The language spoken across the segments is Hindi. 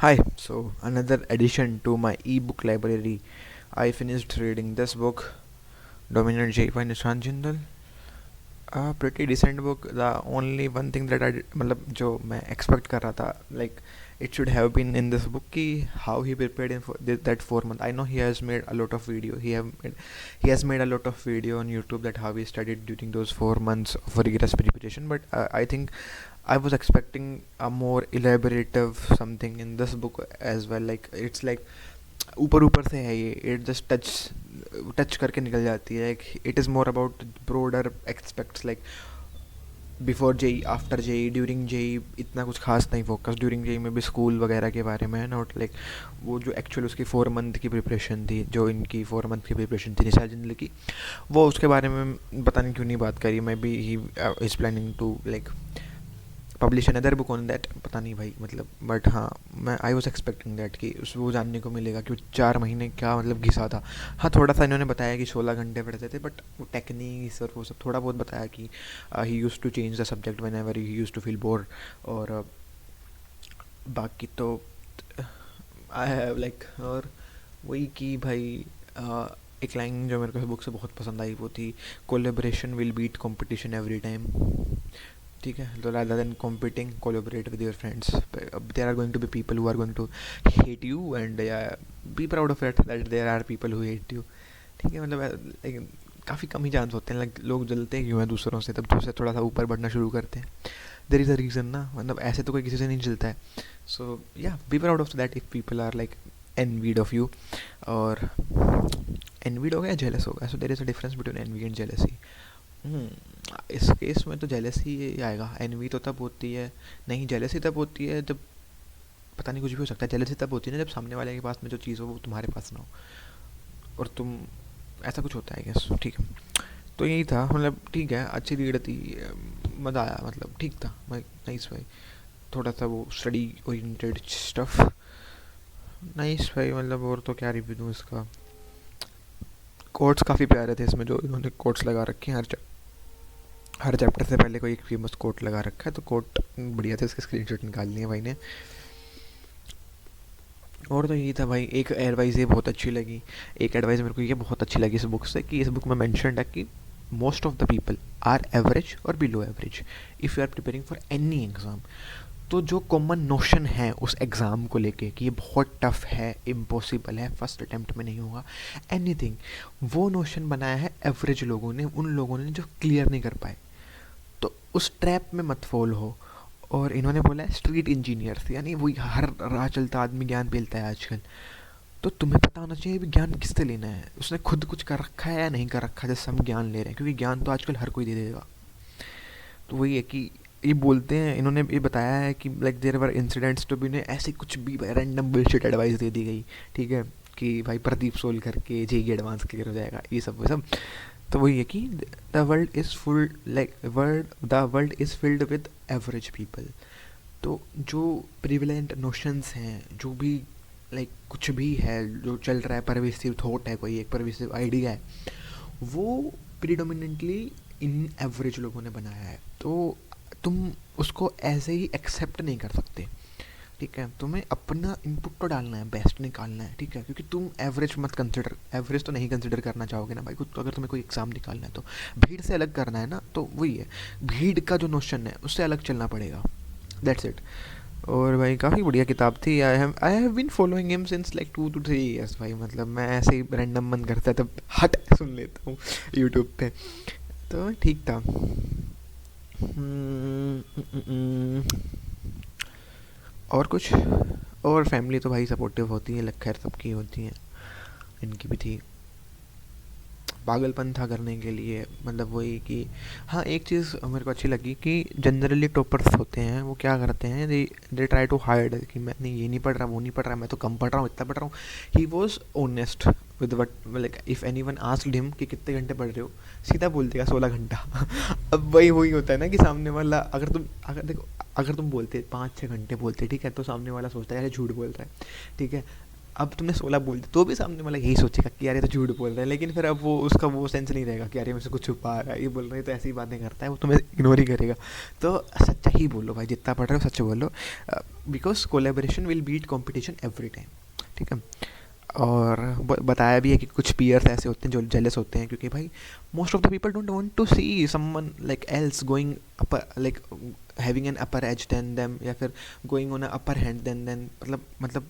Hi, so another addition to my ebook library. I finished reading this book, Dominant J by Nishant Jindal. A pretty decent book. The only one thing that मतलब जो मैं expect कर रहा था, like it should have been in this book कि how he prepared in for that 4 month. I know he has made a lot of video. He has made a lot of video on YouTube that how he studied during those 4 months of rigorous preparation. But I think I was expecting a more elaborative something in this book as well. Like it's like ऊपर ऊपर से है ये, इट जस्ट टच करके निकल जाती है. Like it is more about broader expects, like before JEE, after JEE, during JEE इतना कुछ खास नहीं फोकस. ड्यूरिंग जेई में भी स्कूल वगैरह के बारे में है, नॉट लाइक वो जो एक्चुअल उसकी 4 मंथ की प्रिपरेशन थी, जो इनकी 4 मंथ की प्रिपरेशन थी निशा जिंदल की, वो उसके बारे में पता नहीं क्यों नहीं बात करी. Maybe he is planning to like publish another book on that, पता नहीं भाई मतलब. बट हाँ, मैं आई वॉज एक्सपेक्टिंग दैट कि उस वो जानने को मिलेगा कि 4 महीने क्या मतलब घिसा था. हाँ, थोड़ा सा इन्होंने बताया कि 16 घंटे पढ़ते थे, बट वो टेक्निक्स और वो सब थोड़ा बहुत बताया कि he used to change the subject whenever he used to feel bore. और बाकी तो आई हैव लाइक, और वही कि भाई एक लाइन जो मेरे को बुक से बहुत पसंद आई वो थी, collaboration will beat competition every time. ठीक है, तो rather than competing, collaborate with your friends. There are going to be people who are going to hate you, and yeah, be proud of it that there are people who hate you. ठीक है, मतलब काफ़ी कम ही चांस होते हैं. लाइक लोग जलते हैं क्यों हैं दूसरों से, तब दूसरे थोड़ा सा ऊपर बढ़ना शुरू करते हैं. देर इज़ अ रीज़न ना, मतलब ऐसे तो कोई किसी से नहीं जलता है. So yeah, be proud of that if people are like envied of you. और envied हो गया, jealous हो गया. So there is a difference between envy and jealousy. इस केस में तो जेलसी ही आएगा. एनवी तो तब होती है, नहीं जेलसी तब होती है जब, पता नहीं कुछ भी हो सकता है. जेलसी तब होती है ना जब सामने वाले के पास में जो चीज़ हो वो तुम्हारे पास ना हो, और तुम, ऐसा कुछ होता है गेस. ठीक है, तो यही था. मतलब ठीक है, अच्छी रीड थी, मज़ा आया, मतलब ठीक था. मैं नाइस भाई, थोड़ा सा वो स्टडी ओरिएंटेड स्टफ, नाइस भाई. मतलब और तो क्या रिव्यू दूँ इसका. कोट्स काफ़ी प्यारे थे इसमें, जो इन्होंने कोट्स लगा रखे हैं. हर चैप्टर से पहले कोई एक फेमस कोट लगा रखा है, तो कोट बढ़िया थे, उसके स्क्रीनशॉट निकाल लिए भाई ने. और तो यही था भाई. एक एडवाइस ये बहुत अच्छी लगी, एक एडवाइस मेरे को ये बहुत अच्छी लगी इस बुक से, कि इस बुक में मेंशन्ड है कि most of the people are average और below average if you are preparing for any exam. तो जो कॉमन नोशन है उस एग्ज़ाम को लेके कि ये बहुत टफ है, इम्पॉसिबल है, फर्स्ट अटेम्प्ट में नहीं होगा, एनीथिंग, वो नोशन बनाया है एवरेज लोगों ने, उन लोगों ने जो क्लियर नहीं कर पाए. तो उस ट्रैप में मत फॉल हो. और इन्होंने बोला है स्ट्रीट इंजीनियर्स, यानी वही हर राह चलता आदमी ज्ञान पेलता है आजकल. तो तुम्हें पता होना चाहिए भी ज्ञान किससे लेना है, उसने खुद कुछ कर रखा है या नहीं कर रखा है जैसे हम ज्ञान ले रहे हैं, क्योंकि ज्ञान तो आजकल हर कोई दे देगा. तो वही है कि ये बोलते हैं, इन्होंने ये बताया है कि लाइक देयर वर इंसिडेंट्स तो भी ने ऐसे कुछ भी रैंडम बुलशिट एडवाइस दे दी गई. ठीक है, कि भाई प्रदीप सोल करके जेई एडवांस क्लियर हो जाएगा, ये सब वो सब. तो वही है कि the world is full, like the world is filled with average people. तो जो प्रिविलेंट नोशंस हैं, जो भी लाइक कुछ भी है जो चल रहा है, परवेसिव थॉट है, कोई एक परवेसिव आइडिया है, वो प्रीडोमिनेंटली इन एवरेज लोगों ने बनाया है. तो तुम उसको ऐसे ही एक्सेप्ट नहीं कर सकते. ठीक है, तुम्हें अपना इनपुट तो डालना है, बेस्ट निकालना है. ठीक है, क्योंकि तुम एवरेज मत कंसिडर, एवरेज तो नहीं कंसिडर करना चाहोगे ना भाई. तो अगर तुम्हें कोई एग्ज़ाम निकालना है तो भीड़ से अलग करना है ना, तो वही है, भीड़ का जो नोशन है उससे अलग चलना पड़ेगा. That's it. और भाई काफ़ी बढ़िया किताब थी. I have been following him since like 2 to 3 years भाई. मतलब मैं ऐसे ही रैंडम मन करता है तब हट सुन लेता हूँ यूट्यूब पे. तो ठीक था. हम्म, हम्म, और कुछ, और फैमिली तो भाई सपोर्टिव होती है, खैर सबकी होती हैं, इनकी भी थी. पागलपन था करने के लिए, मतलब वही कि हाँ, एक चीज़ मेरे को अच्छी लगी कि जनरली टॉपर्स होते हैं वो क्या करते हैं, दे ट्राई टू हाइड कि मैं नहीं, ये नहीं पढ़ रहा, वो नहीं पढ़ रहा, मैं तो कम पढ़ रहा हूँ, इतना पढ़ रहा हूँ. He was honest with what, like if any one asked him कि कितने घंटे पढ़ रहे हो, सीधा बोल देगा 16 घंटा. अब वही वही होता है ना कि सामने वाला, अगर देखो, अगर तुम बोलते 5-6 घंटे बोलते, ठीक है, तो सामने वाला सोचता है यार झूठ बोल रहा है. ठीक है, अब तुमने 16 बोल दिया तो भी सामने वाला यही सोचेगा कि यार ये तो झूठ बोल रहा है, लेकिन फिर अब वो उसका वो सेंस नहीं रहेगा कि यार ये मुझसे कुछ छुपा रहा है, ये बोल रहा है तो ऐसी बातें करता है, वो तुम्हें इग्नोर ही करेगा। तो सच्चा ही बोलो भाई, जितना पढ़ रहे हो सच बोलो, because collaboration will beat competition every time. ठीक है। और बताया भी है कि कुछ पीयर्स ऐसे होते हैं जो जेलस होते हैं, क्योंकि भाई most of the people don't want to see someone like else going upper, like having an upper edge than them, या फिर going on a upper hand than मतलब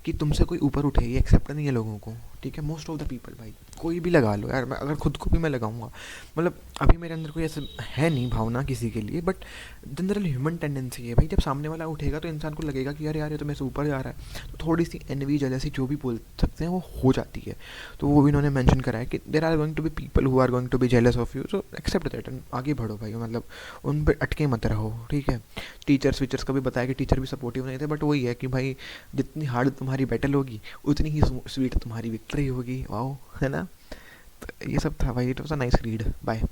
कि तुमसे कोई ऊपर उठे, ये एक्सेप्ट नहीं है लोगों को। ठीक है। मोस्ट ऑफ द पीपल भाई, कोई भी लगा लो यार, मैं अगर खुद को भी मैं लगाऊंगा, मतलब अभी मेरे अंदर कोई ऐसे है नहीं भावना किसी के लिए, बट जनरल ह्यूमन टेंडेंसी है भाई, जब सामने वाला उठेगा तो इंसान को लगेगा कि यार यार ये तो मेरे से ऊपर जा रहा है, तो थोड़ी सी एनवी जैसी जो भी बोल सकते हैं वो हो जाती है। तो वो भी इन्होंने मेंशन करा है कि there are going to be people who are going to be jealous of you, so accept that and आगे बढ़ो भाई, मतलब उन पर अटके मत रहो। ठीक है। टीचर्स वीचर्स का भी बताया कि टीचर भी सपोर्टिव नहीं थे, बट वही है कि भाई जितनी हार्ड तुम्हारी बैटल होगी उतनी ही स्वीट तुम्हारी विक्ट्री होगी। वाओ, है ना। तो ये सब था भाई, it was a nice read. Bye.